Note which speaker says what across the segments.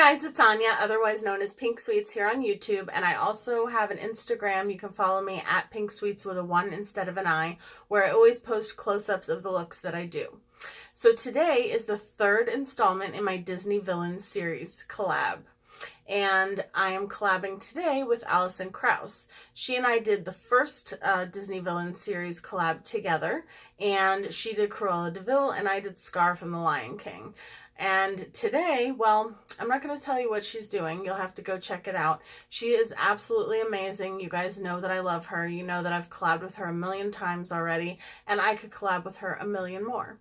Speaker 1: guys, it's Anya, otherwise known as Pink Sweets here on YouTube, and I also have an Instagram. You can follow me at Pink Sweets with a 1 instead of an I, where I always post close-ups of the looks that I do. So today is the third installment in my Disney Villains series, Collab. And I am collabing today with Allyson Krauss. She and I did the first Disney Villains series collab together, and she did Cruella de Vil and I did Scar from The Lion King. And today, well, I'm not going to tell you what she's doing. You'll have to go check it out. She is absolutely amazing. You guys know that I love her. You know that I've collabed with her a million times already, and I could collab with her a million more.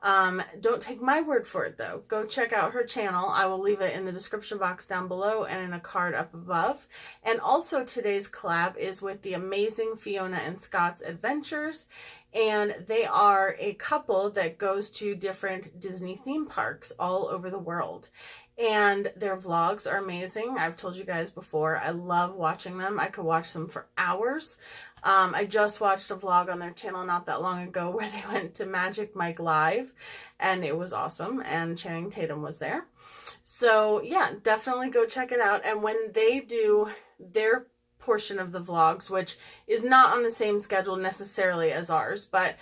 Speaker 1: Don't take my word for it, though. Go check out her channel. I will leave it in the description box down below and in a card up above. And also today's collab is with the amazing Fiona and Scott's Adventures. And they are a couple that goes to different Disney theme parks all over the world. And their vlogs are amazing. I've told you guys before, I love watching them. I could watch them for hours. I just watched a vlog on their channel not that long ago where they went to Magic Mike Live, and it was awesome, and Channing Tatum was there. So yeah, definitely go check it out. And when they do their portion of the vlogs, which is not on the same schedule necessarily as ours, but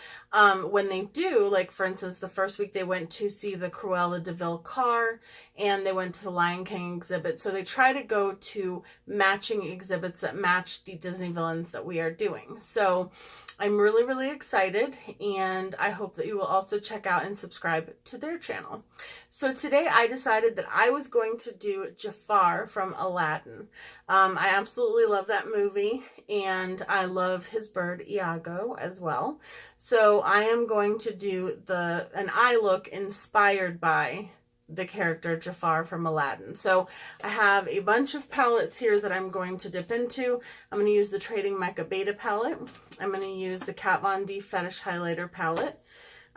Speaker 1: when they do, like for instance, the first week they went to see the Cruella de Vil car, and they went to the Lion King exhibit. So they try to go to matching exhibits that match the Disney villains that we are doing. So I'm really, really excited, and I hope that you will also check out and subscribe to their channel. So today I decided that I was going to do Jafar from Aladdin. I absolutely love that movie, and I love his bird Iago as well. So I am going to do an eye look inspired by the character Jafar from Aladdin. So I have a bunch of palettes here that I'm going to dip into. I'm going to use the Trading Mekka Beta palette. I'm going to use the Kat Von D Fetish highlighter palette.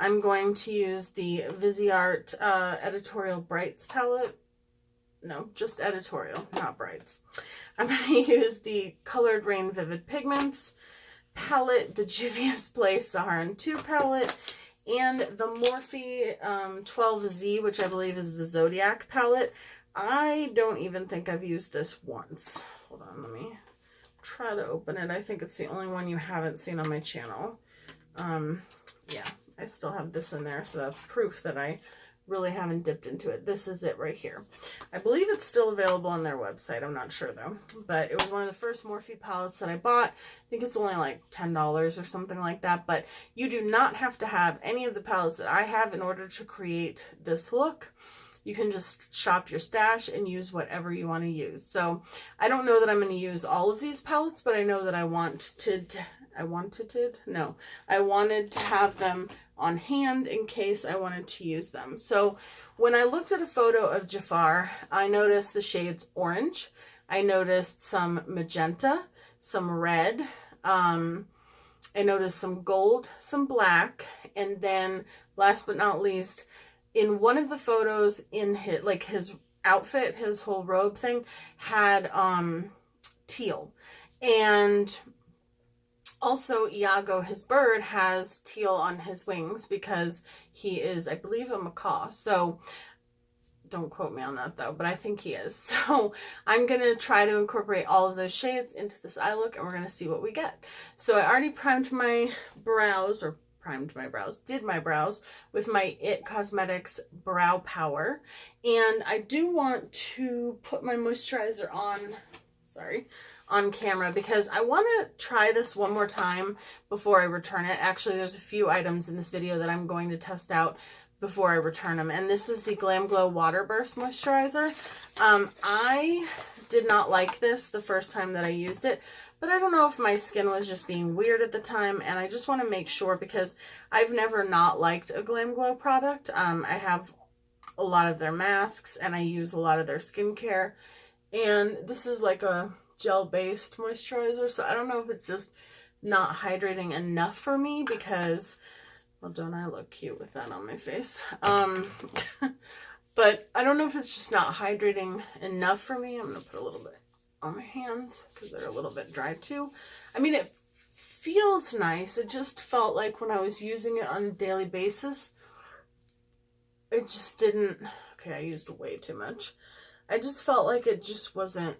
Speaker 1: I'm going to use the Viseart Editorial Brights palette. No, just Editorial, not Brights. I'm going to use the Colored Rain Vivid Pigments palette, the Juvia's Place Saharan 2 palette, and the Morphe 12Z, which I believe is the Zodiac palette. I don't even think I've used this once. Hold on, let me try to open it. I think it's the only one you haven't seen on my channel. Yeah, I still have this in there, so that's proof that I really haven't dipped into it. This is it right here. I believe it's still available on their website. I'm not sure though, but it was one of the first Morphe palettes that I bought. I think it's only like $10 or something like that, but you do not have to have any of the palettes that I have in order to create this look. You can just shop your stash and use whatever you want to use. So I don't know that I'm going to use all of these palettes, but I know that I wanted to have them on hand in case I wanted to use them. So when I looked at a photo of Jafar, I noticed the shades orange. I noticed some magenta, some red. I noticed some gold, some black, and then last but not least, in one of the photos in his outfit, his whole robe thing had teal. And also, Iago, his bird, has teal on his wings because he is, I believe, a macaw. So don't quote me on that though, but I think he is. So I'm going to try to incorporate all of those shades into this eye look, and we're going to see what we get. So I already did my brows with my IT Cosmetics Brow Power. And I do want to put my moisturizer on camera because I want to try this one more time before I return it. Actually, there's a few items in this video that I'm going to test out before I return them. And this is the GlamGlow Waterburst Moisturizer. I did not like this the first time that I used it, but I don't know if my skin was just being weird at the time, and I just want to make sure because I've never not liked a GlamGlow product. I have a lot of their masks, and I use a lot of their skincare, and this is like a gel-based moisturizer, so I don't know if it's just not hydrating enough for me because, well, don't I look cute with that on my face? But I don't know if it's just not hydrating enough for me. I'm going to put a little bit on my hands because they're a little bit dry too. I mean, it feels nice. It just felt like when I was using it on a daily basis, it just didn't, okay, I used way too much. I just felt like it just wasn't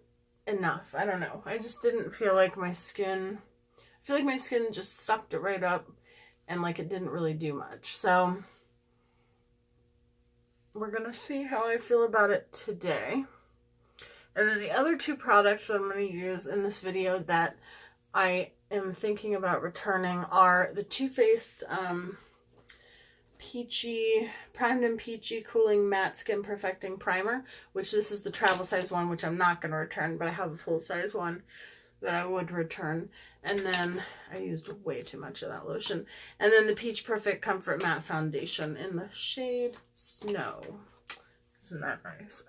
Speaker 1: enough. I don't know. I just didn't feel like my skin, I feel like my skin just sucked it right up and like it didn't really do much. So we're going to see how I feel about it today. And then the other two products that I'm going to use in this video that I am thinking about returning are the Too Faced Peachy, Primed and Peachy Cooling Matte Skin Perfecting Primer, which this is the travel size one, which I'm not going to return, but I have a full size one that I would return. And then I used way too much of that lotion. And then the Peach Perfect Comfort Matte Foundation in the shade Snow. Isn't that nice?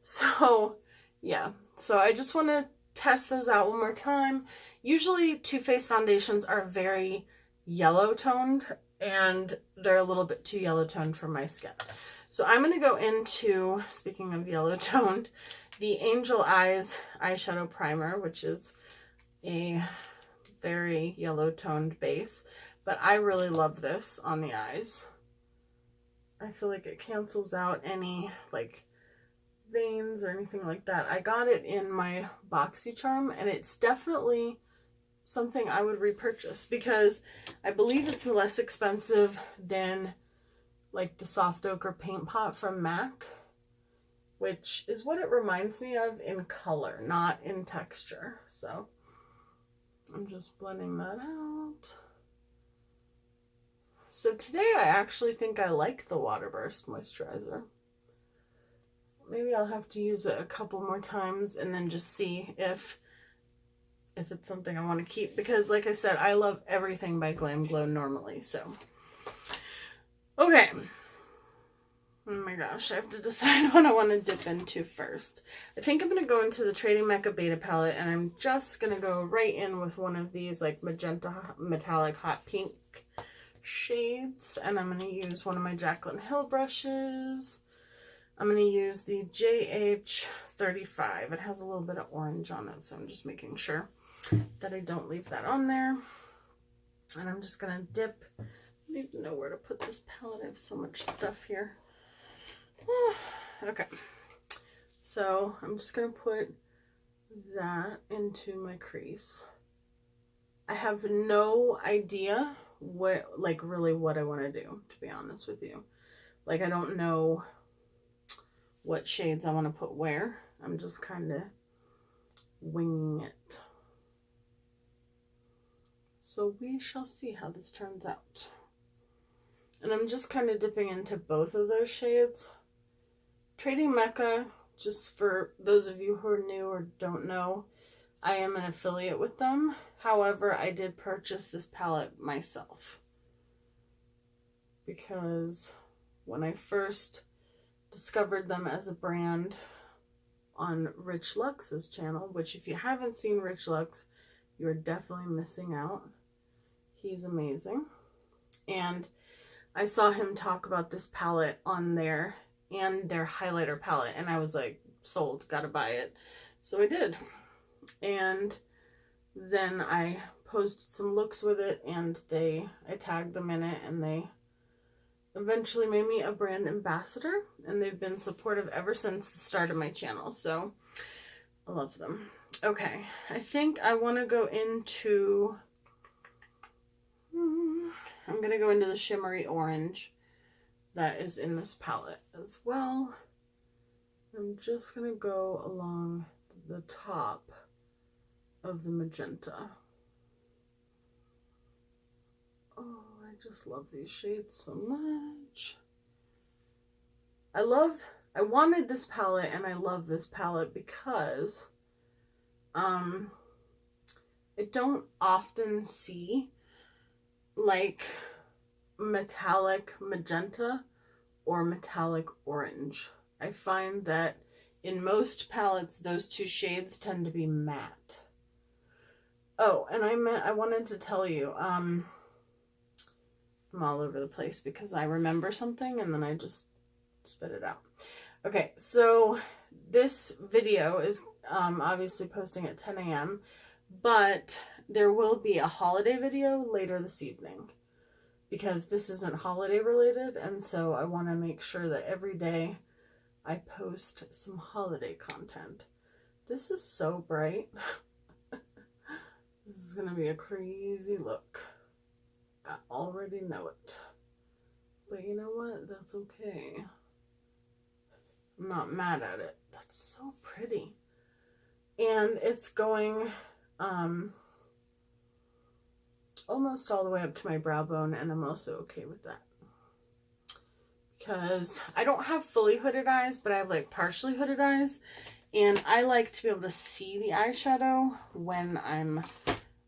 Speaker 1: So yeah, so I just want to test those out one more time. Usually Too Faced foundations are very yellow toned, and they're a little bit too yellow toned for my skin. So I'm going to go into, speaking of yellow toned, the Angel Eyes eyeshadow primer, which is a very yellow toned base, but I really love this on the eyes. I feel like it cancels out any like veins or anything like that. I got it in my BoxyCharm, and it's definitely something I would repurchase because I believe it's less expensive than like the Soft Ochre Paint Pot from MAC, which is what it reminds me of in color, not in texture. So I'm just blending that out. So today I actually think I like the Waterburst moisturizer. Maybe I'll have to use it a couple more times and then just see if it's something I want to keep, because like I said, I love everything by GlamGlow normally. So okay, oh my gosh, I have to decide what I want to dip into first. I think I'm going to go into the Trading Mekka Beta palette, and I'm just going to go right in with one of these like magenta metallic hot pink shades, and I'm going to use one of my Jaclyn Hill brushes. I'm going to use the JH35. It has a little bit of orange on it, so I'm just making sure that I don't leave that on there. And I'm just going to dip. I don't even know where to put this palette. I have so much stuff here. Okay. So I'm just going to put that into my crease. I have no idea really what I want to do, to be honest with you. Like, I don't know what shades I want to put where. I'm just kind of winging it. So we shall see how this turns out. And I'm just kind of dipping into both of those shades. Trading Mekka, just for those of you who are new or don't know, I am an affiliate with them. However, I did purchase this palette myself, because when I first discovered them as a brand on Rich Lux's channel, which if you haven't seen Rich Lux, you're definitely missing out. He's amazing. And I saw him talk about this palette on there and their highlighter palette, and I was like, sold, gotta buy it. So I did. And then I posted some looks with it, and I tagged them in it, and they eventually made me a brand ambassador, and they've been supportive ever since the start of my channel. So I love them. Okay, I think I want to go into, I'm going to go into the shimmery orange that is in this palette as well. I'm just going to go along the top of the magenta. Oh, I just love these shades so much. I wanted this palette, and I love this palette because I don't often see like metallic magenta or metallic orange. I find that in most palettes, those two shades tend to be matte. Oh, and I wanted to tell you, I'm all over the place because I remember something and then I just spit it out. Okay, so this video is obviously posting at 10 a.m., but there will be a holiday video later this evening because this isn't holiday related, and so I want to make sure that every day I post some holiday content. This is so bright. This is gonna be a crazy look. I already know it. But you know what? That's okay. I'm not mad at it. That's so pretty. And it's going almost all the way up to my brow bone, and I'm also okay with that. Because I don't have fully hooded eyes, but I have like partially hooded eyes. And I like to be able to see the eyeshadow when I'm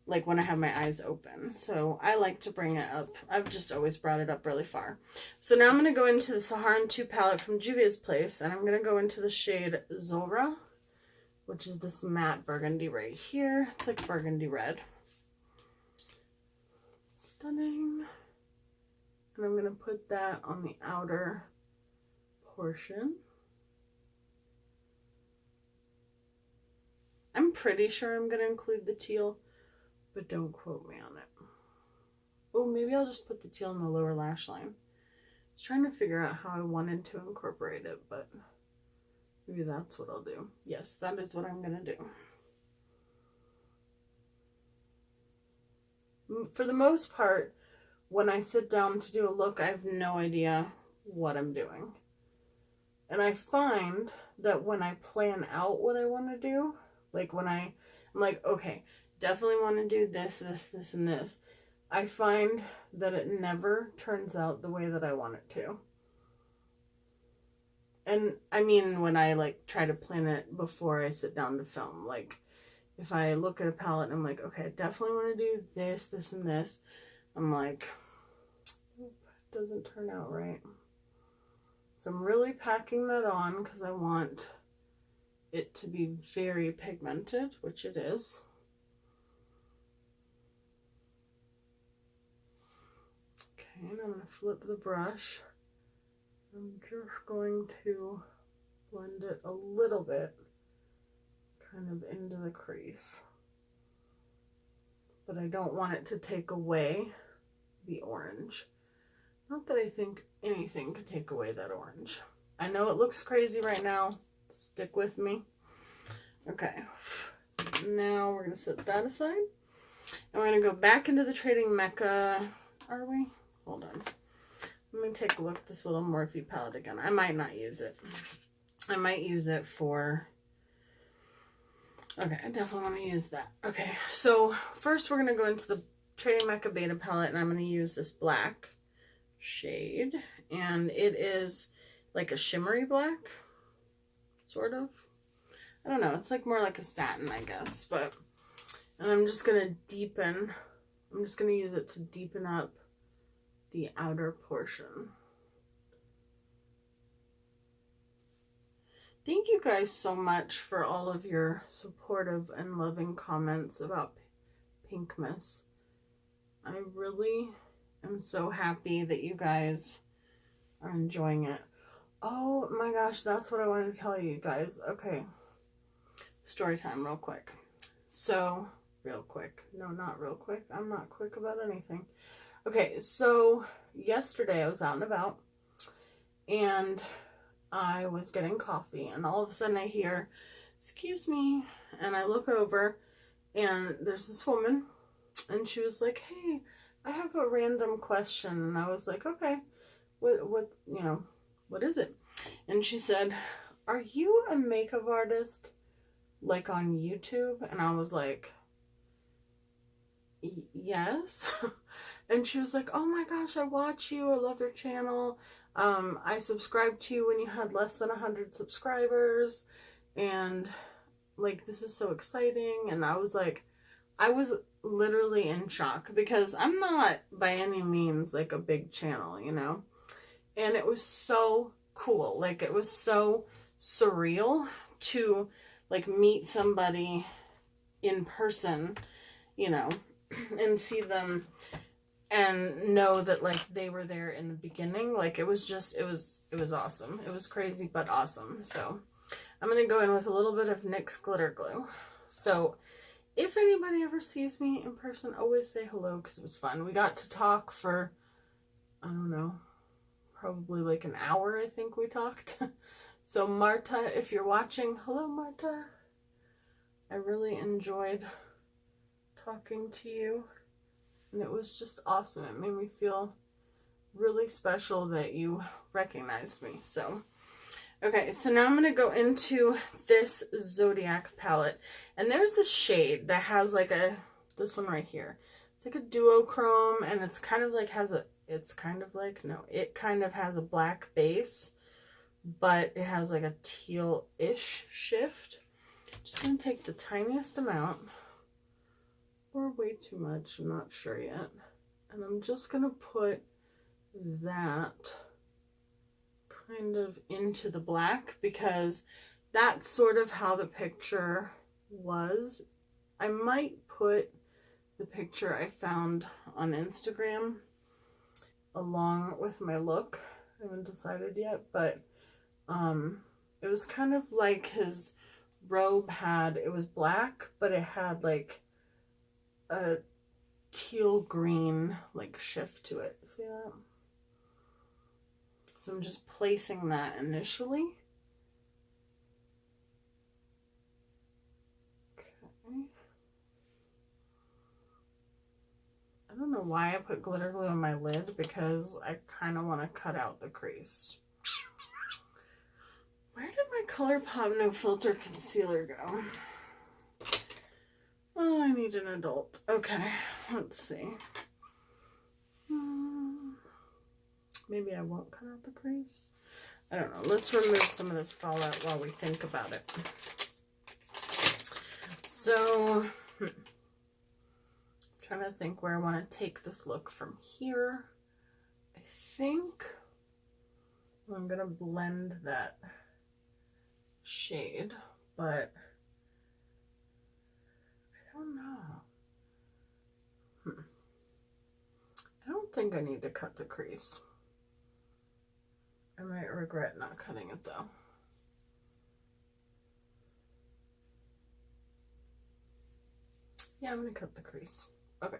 Speaker 1: like when I have my eyes open. So I like to bring it up. I've just always brought it up really far. So now I'm going to go into the Saharan 2 palette from Juvia's Place, and I'm going to go into the shade Zora, which is this matte burgundy right here. It's like burgundy red. Stunning. And I'm going to put that on the outer portion. I'm pretty sure I'm going to include the teal, but don't quote me on it. Oh, maybe I'll just put the teal in the lower lash line. I was trying to figure out how I wanted to incorporate it, but maybe that's what I'll do. Yes, that is what I'm going to do. For the most part, when I sit down to do a look, I have no idea what I'm doing. And I find that when I plan out what I want to do, like when I'm like, okay, definitely want to do this, this, this, and this, I find that it never turns out the way that I want it to. And I mean, when I like try to plan it before I sit down to film, like if I look at a palette and I'm like, okay, I definitely want to do this, this, and this, I'm like, it doesn't turn out right. So I'm really packing that on because I want it to be very pigmented, which it is. Okay, and I'm going to flip the brush. I'm just going to blend it a little bit, kind of into the crease. But I don't want it to take away the orange. Not that I think anything could take away that orange. I know it looks crazy right now. Stick with me. Okay, now we're going to set that aside. And we're going to go back into the Trading Mekka. Are we? Hold on. Let me take a look at this little Morphe palette again. I might not use it. I might use it for... Okay, I definitely want to use that. Okay, so first we're going to go into the Trading Mekka Beta palette, and I'm going to use this black shade. And it is like a shimmery black, sort of. I don't know, it's like more like a satin, I guess. But, and I'm just going to deepen, I'm just going to use it to deepen up the outer portion. Thank you guys so much for all of your supportive and loving comments about Pinkmas. I really am so happy that you guys are enjoying it. Oh my gosh, that's what I wanted to tell you guys. Okay, story time real quick. So, real quick. No, not real quick. I'm not quick about anything. Okay, so yesterday I was out and about, and I was getting coffee, and all of a sudden I hear, "Excuse me," and I look over, and there's this woman, and she was like, "Hey, I have a random question," and I was like, "Okay, what, you know, what is it?" And she said, "Are you a makeup artist, like on YouTube?" And I was like, "Yes." And she was like, "Oh my gosh, I watch you. I love your channel. I subscribed to you when you had less than 100 subscribers. And like, this is so exciting." And I was like, I was literally in shock because I'm not by any means like a big channel, you know? And it was so cool. Like, it was so surreal to like meet somebody in person, you know, and see them and know that like they were there in the beginning. Like, it was just, it was awesome. It was crazy, but awesome. So I'm going to go in with a little bit of NYX glitter glue. So if anybody ever sees me in person, always say hello because it was fun. We got to talk for, I don't know, probably like an hour, I think we talked. So Marta, if you're watching, hello Marta. I really enjoyed talking to you, and it was just awesome. It made me feel really special that you recognized me. So, okay, so now I'm going to go into this Zodiac palette, and there's this shade that has like this one right here. It's like a duochrome, and it's kind of like it kind of has a black base, but it has like a teal-ish shift. Just going to take the tiniest amount, or way too much, I'm not sure yet. And I'm just going to put that kind of into the black, because that's sort of how the picture was. I might put the picture I found on Instagram along with my look. I haven't decided yet, but it was kind of like his robe it was black, but it had like a teal green like shift to it. See that? So I'm just placing that initially. Okay. I don't know why I put glitter glue on my lid, because I kind of want to cut out the crease. Where did my Colourpop No Filter Concealer go? Oh, I need an adult. Okay, let's see. Maybe I won't cut out the crease. I don't know. Let's remove some of this fallout while we think about it. So, trying to think where I want to take this look from here. I think I'm going to blend that shade, but I don't know. I don't think I need to cut the crease. I might regret not cutting it though. Yeah, I'm gonna cut the crease. Okay.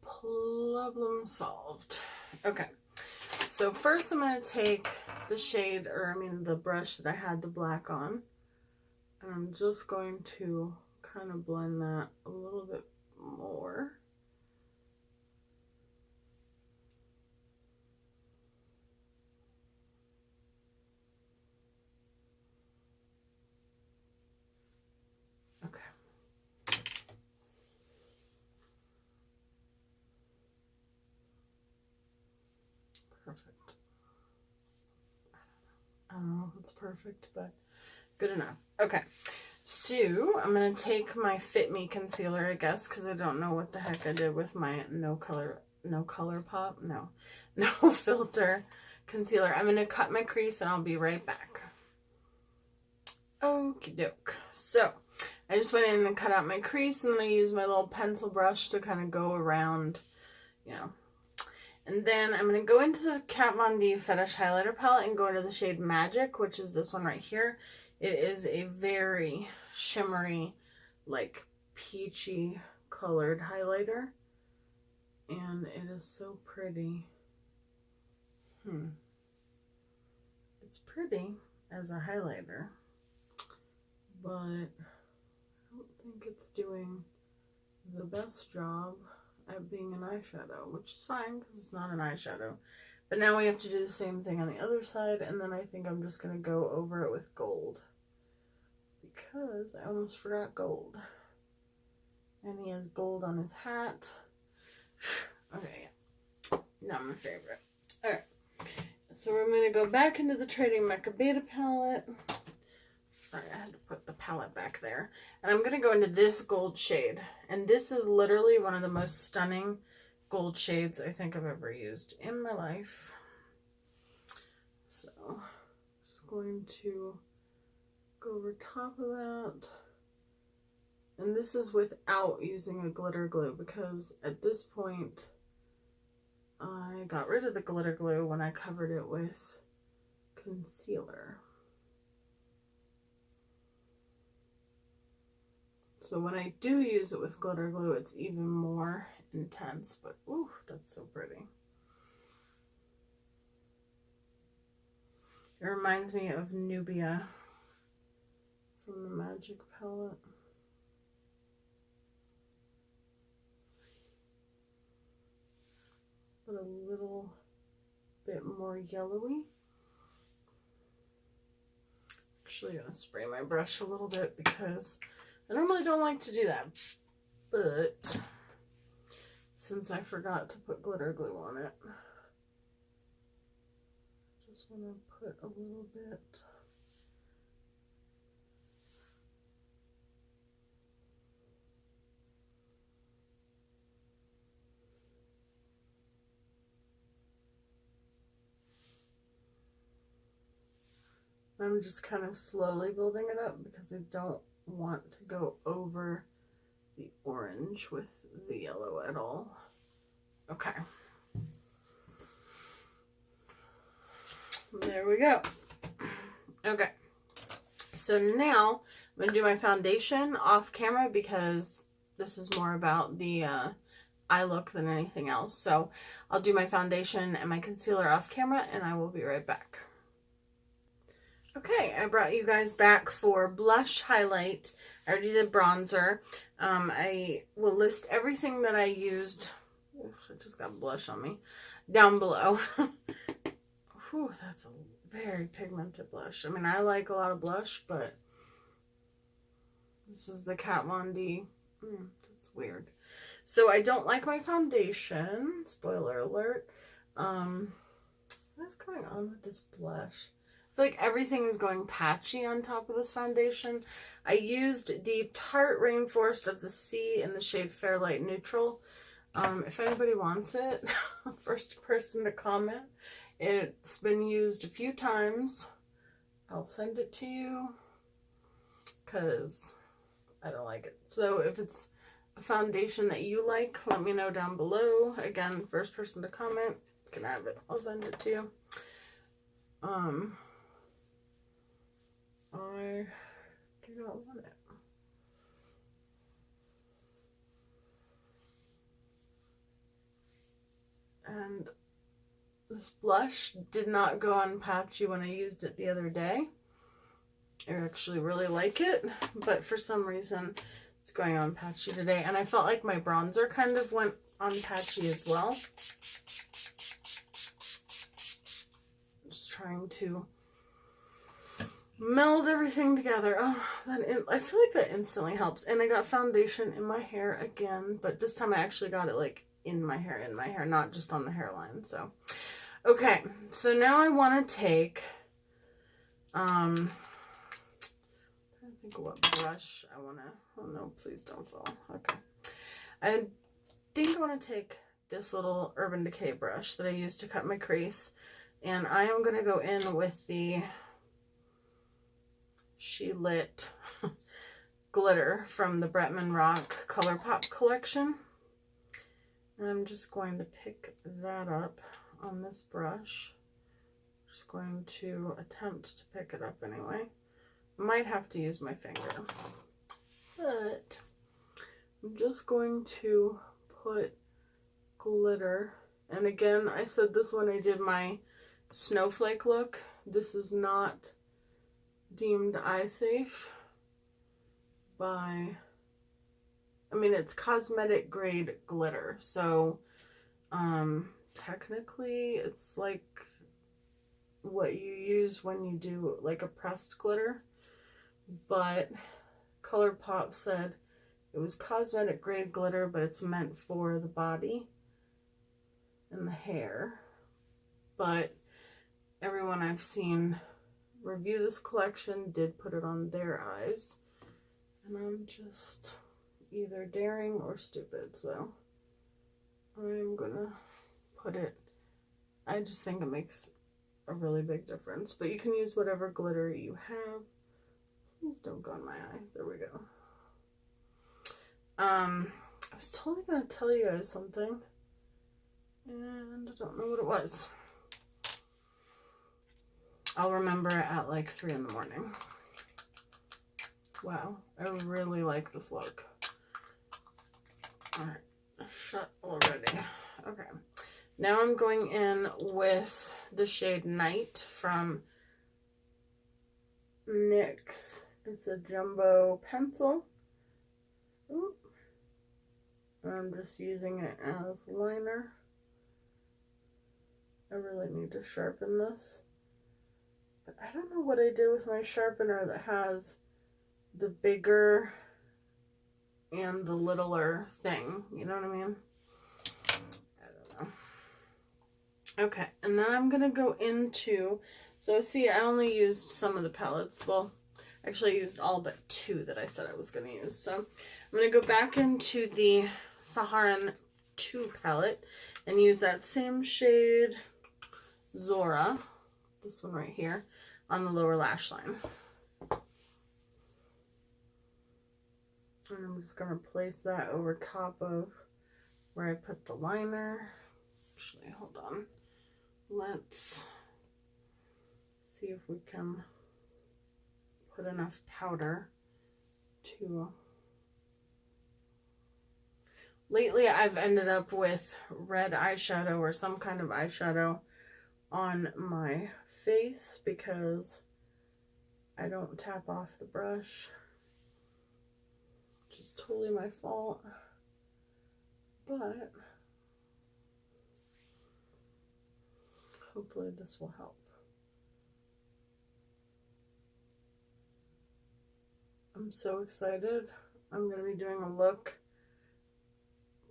Speaker 1: Problem solved. Okay. So first I'm gonna take the shade, the brush that I had the black on, and I'm just going to kind of blend that a little bit more. Perfect. I don't know if it's perfect, but good enough. Okay, so I'm going to take my Fit Me Concealer, I guess, because I don't know what the heck I did with my no filter concealer. I'm going to cut my crease and I'll be right back. Okie doke. So I just went in and cut out my crease, and then I used my little pencil brush to kind of go around, And then I'm going to go into the Kat Von D Fetish Highlighter Palette and go into the shade Magic, which is this one right here. It is a very shimmery, like peachy colored highlighter. And it is so pretty. It's pretty as a highlighter, but I don't think it's doing the best job at being an eyeshadow, which is fine because it's not an eyeshadow. But now we have to do the same thing on the other side, and then I think I'm just going to go over it with gold, because I almost forgot gold. And he has gold on his hat. Okay, not my favorite. Alright, so we're going to go back into the Trading Mekka Beta palette. Sorry, I had to put the palette back there. And I'm going to go into this gold shade. And this is literally one of the most stunning gold shades I think I've ever used in my life. So, just going to go over top of that. And this is without using a glitter glue, because at this point, I got rid of the glitter glue when I covered it with concealer. So when I do use it with glitter glue, it's even more intense, but ooh, that's so pretty. It reminds me of Nubia from the Magic palette. But a little bit more yellowy. Actually, I'm going to spray my brush a little bit because I normally don't like to do that. But since I forgot to put glitter glue on it, I just want to put a little bit. I'm just kind of slowly building it up because I don't want to go over the orange with the yellow at all. Okay. There we go. Okay. So now I'm going to do my foundation off camera because this is more about the eye look than anything else. So I'll do my foundation and my concealer off camera and I will be right back. Okay, I brought you guys back for blush, highlight. I already did bronzer. I will list everything that I used. Ugh, I just got blush on me. Down below. Whew, that's a very pigmented blush. I mean, I like a lot of blush, but this is the Kat Von D. That's weird. So I don't like my foundation. Spoiler alert. What's going on with this blush? I feel like everything is going patchy on top of this foundation. I used the Tarte Rainforest of the Sea in the shade Fairlight Neutral. If anybody wants it, first person to comment. It's been used a few times. I'll send it to you because I don't like it. So if it's a foundation that you like, let me know down below. Again, first person to comment can have it. I'll send it to you. I do not want it. And this blush did not go on patchy when I used it the other day. I actually really like it, but for some reason it's going on patchy today. And I felt like my bronzer kind of went on patchy as well. Just trying to meld everything together. Oh, I feel like that instantly helps. And I got foundation in my hair again, but this time I actually got it like in my hair, not just on the hairline. So, okay. So now I want to take, I'm trying to think of what brush I want to, oh no, please don't fall. Okay. I think I want to take this little Urban Decay brush that I used to cut my crease. And I am going to go in with the She Lit glitter from the Bretman Rock Colourpop collection. And I'm just going to pick that up on this brush. Just going to attempt to pick it up anyway. Might have to use my finger. But I'm just going to put glitter. And again, I said this when I did my snowflake look. This is not deemed eye safe by, I mean, it's cosmetic grade glitter, so technically it's like what you use when you do like a pressed glitter, but Colourpop said it was cosmetic grade glitter, but it's meant for the body and the hair. But everyone I've seen review this collection did put it on their eyes, and I'm just either daring or stupid, so I'm gonna put it. I just think it makes a really big difference, but you can use whatever glitter you have. Please don't go in my eye. There we go. I was totally gonna tell you guys something, and I don't know what it was. I'll remember it at like 3 in the morning. Wow, I really like this look. Alright, shut already. Okay, now I'm going in with the shade Night from NYX. It's a jumbo pencil. Oop. I'm just using it as liner. I really need to sharpen this. But I don't know what I did with my sharpener that has the bigger and the littler thing. You know what I mean? I don't know. Okay, and then I'm going to go into... So see, I only used some of the palettes. Well, actually I used all but 2 that I said I was going to use. So I'm going to go back into the Saharan 2 palette and use that same shade, Zora, this one right here, on the lower lash line. And I'm just going to place that over top of where I put the liner. Actually, hold on. Let's see if we can put enough powder to... Lately, I've ended up with red eyeshadow or some kind of eyeshadow on my face because I don't tap off the brush. Which is totally my fault. But hopefully this will help. I'm so excited. I'm going to be doing a look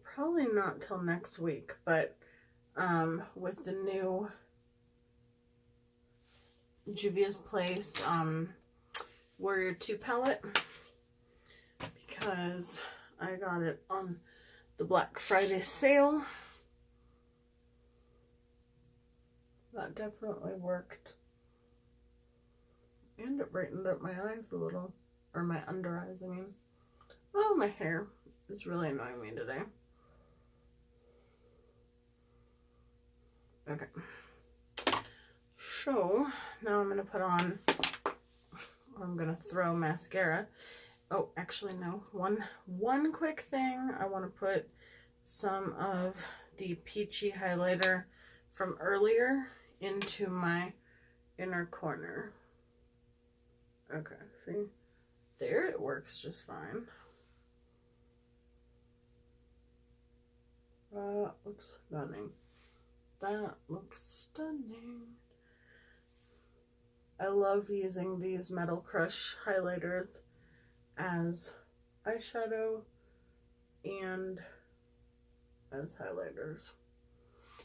Speaker 1: probably not till next week, but with the new Juvia's Place Warrior 2 palette, because I got it on the Black Friday sale. That definitely worked. And it brightened up my eyes a little. Or my under eyes, I mean. Oh, my hair is really annoying me today. Okay. So, now I'm going to put on, I'm going to throw mascara. Oh, actually, no. One quick thing. I want to put some of the peachy highlighter from earlier into my inner corner. Okay, see? There, it works just fine. That looks stunning. That looks stunning. I love using these Metal Crush highlighters as eyeshadow and as highlighters.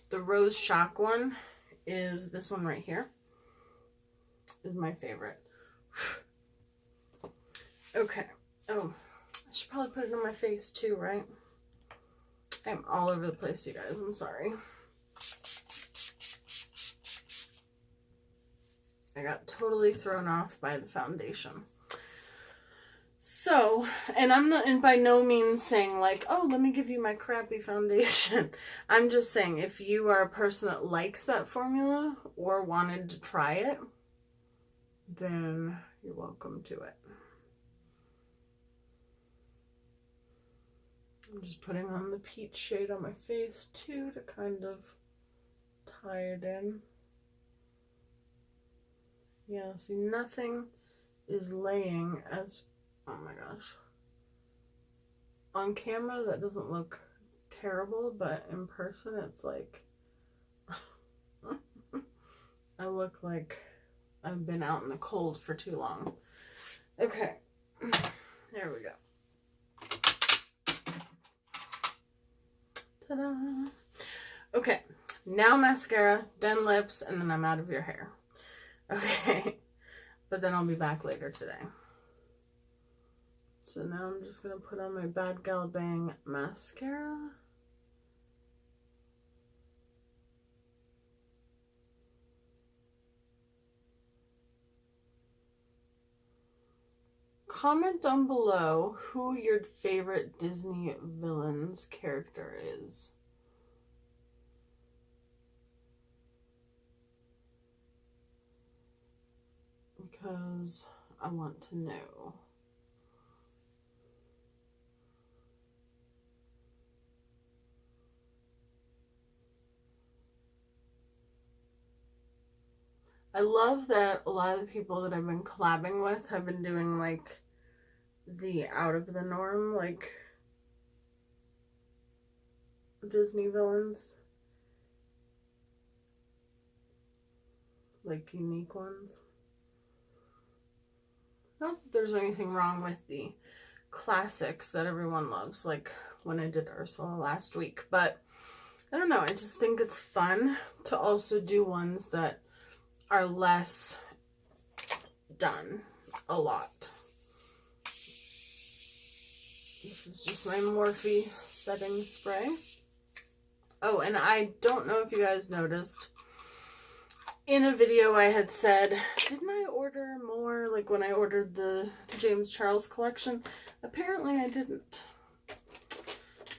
Speaker 1: The Rose Shock one is this one right here. Is my favorite. Okay. Oh, I should probably put it on my face too, right? I'm all over the place, you guys. I'm sorry. I got totally thrown off by the foundation. So, and I'm not, and by no means saying like, oh, let me give you my crappy foundation. I'm just saying if you are a person that likes that formula or wanted to try it, then you're welcome to it. I'm just putting on the peach shade on my face too to kind of tie it in. Yeah, see, nothing is laying as, oh my gosh. On camera, that doesn't look terrible, but in person, it's like, I look like I've been out in the cold for too long. Okay, there we go. Ta-da! Okay, now mascara, then lips, and then I'm out of your hair. Okay, but then I'll be back later today. So now I'm just going to put on my Bad Gal Bang mascara. Comment down below who your favorite Disney villain's character is. Because I want to know. I love that a lot of the people that I've been collabing with have been doing like the out of the norm, like Disney villains, like unique ones. Not that there's anything wrong with the classics that everyone loves, like when I did Ursula last week, but I don't know, I just think it's fun to also do ones that are less done a lot. This is just my Morphe setting spray. Oh, and I don't know if you guys noticed, in a video I had said, didn't I order more, like when I ordered the James Charles collection? Apparently I didn't.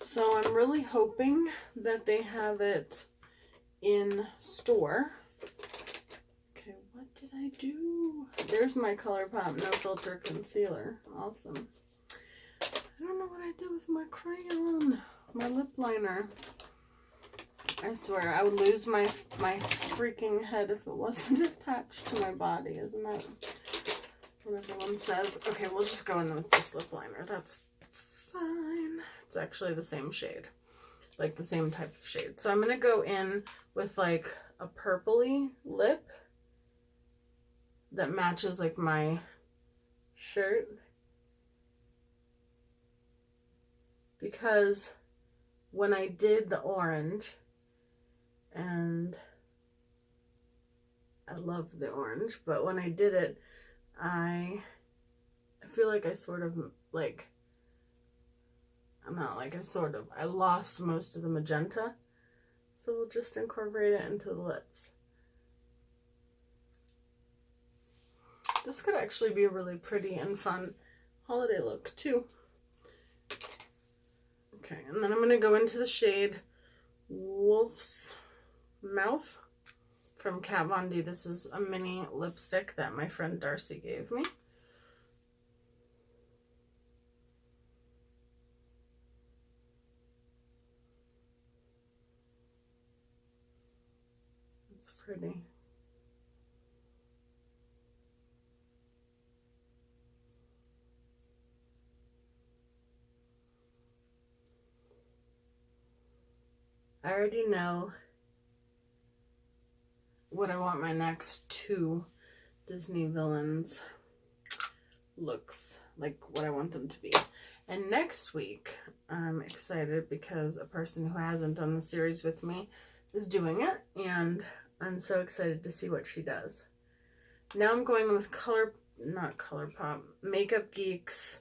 Speaker 1: So I'm really hoping that they have it in store. Okay, what did I do? There's my Colourpop No Filter Concealer. Awesome. I don't know what I did with my crayon, my lip liner. I swear, I would lose my freaking head if it wasn't attached to my body. Isn't that what everyone says? Okay, we'll just go in with this lip liner. That's fine. It's actually the same shade, like the same type of shade. So I'm going to go in with like a purpley lip that matches like my shirt. Because when I did the orange, and I love the orange, but when I did it, I feel like I sort of like, I lost most of the magenta. So we'll just incorporate it into the lips. This could actually be a really pretty and fun holiday look too. Okay, and then I'm going to go into the shade Wolf's Mouth from Kat Von D. This is a mini lipstick that my friend Darcy gave me. It's pretty. I already know what I want my next two Disney villains looks like, what I want them to be. And next week, I'm excited because a person who hasn't done the series with me is doing it, and I'm so excited to see what she does. Now I'm going with Colourpop, Makeup Geek's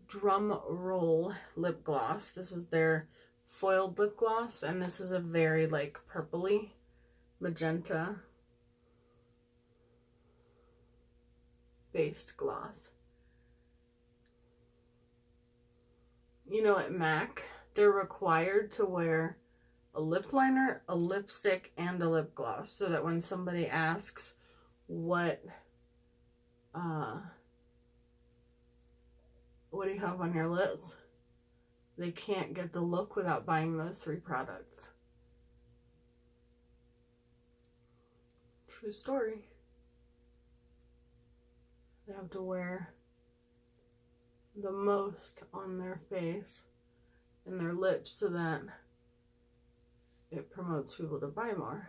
Speaker 1: Drum Roll Lip Gloss. This is their foiled lip gloss, and this is a very like purpley magenta based gloss. You know, at MAC they're required to wear a lip liner, a lipstick, and a lip gloss, so that when somebody asks what do you have on your lips, they can't get the look without buying those 3 products. True story. They have to wear the most on their face and their lips so that it promotes people to buy more.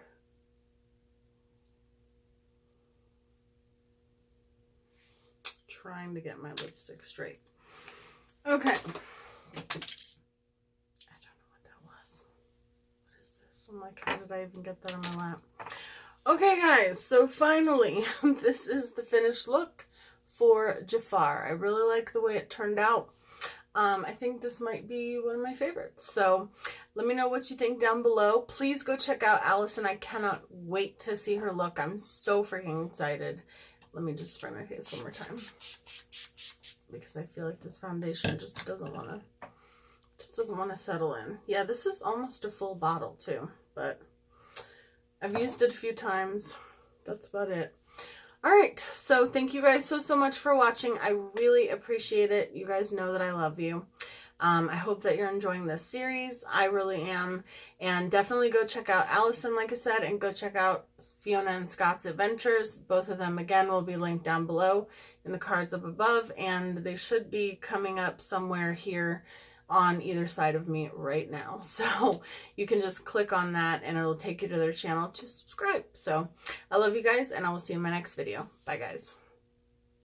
Speaker 1: Trying to get my lipstick straight. Okay. I don't know what that was. What is this? I'm like, how did I even get that on my lap? Okay, guys, so finally, this is the finished look for Jafar. I really like the way it turned out. I think this might be one of my favorites. So let me know what you think down below. Please go check out Allyson. I cannot wait to see her look. I'm so freaking excited. Let me just spray my face one more time, because I feel like this foundation just doesn't want to settle in. Yeah, this is almost a full bottle too, but I've used it a few times. That's about it. All right, so thank you guys so much for watching. I really appreciate it. You guys know that I love you. I hope that you're enjoying this series. I really am. And definitely go check out Allyson, like I said, and go check out Fiona and Scott's adventures. Both of them, again, will be linked down below in the cards up above, and they should be coming up somewhere here on either side of me right now. So you can just click on that and it'll take you to their channel to subscribe. So I love you guys, and I will see you in my next video. Bye, guys.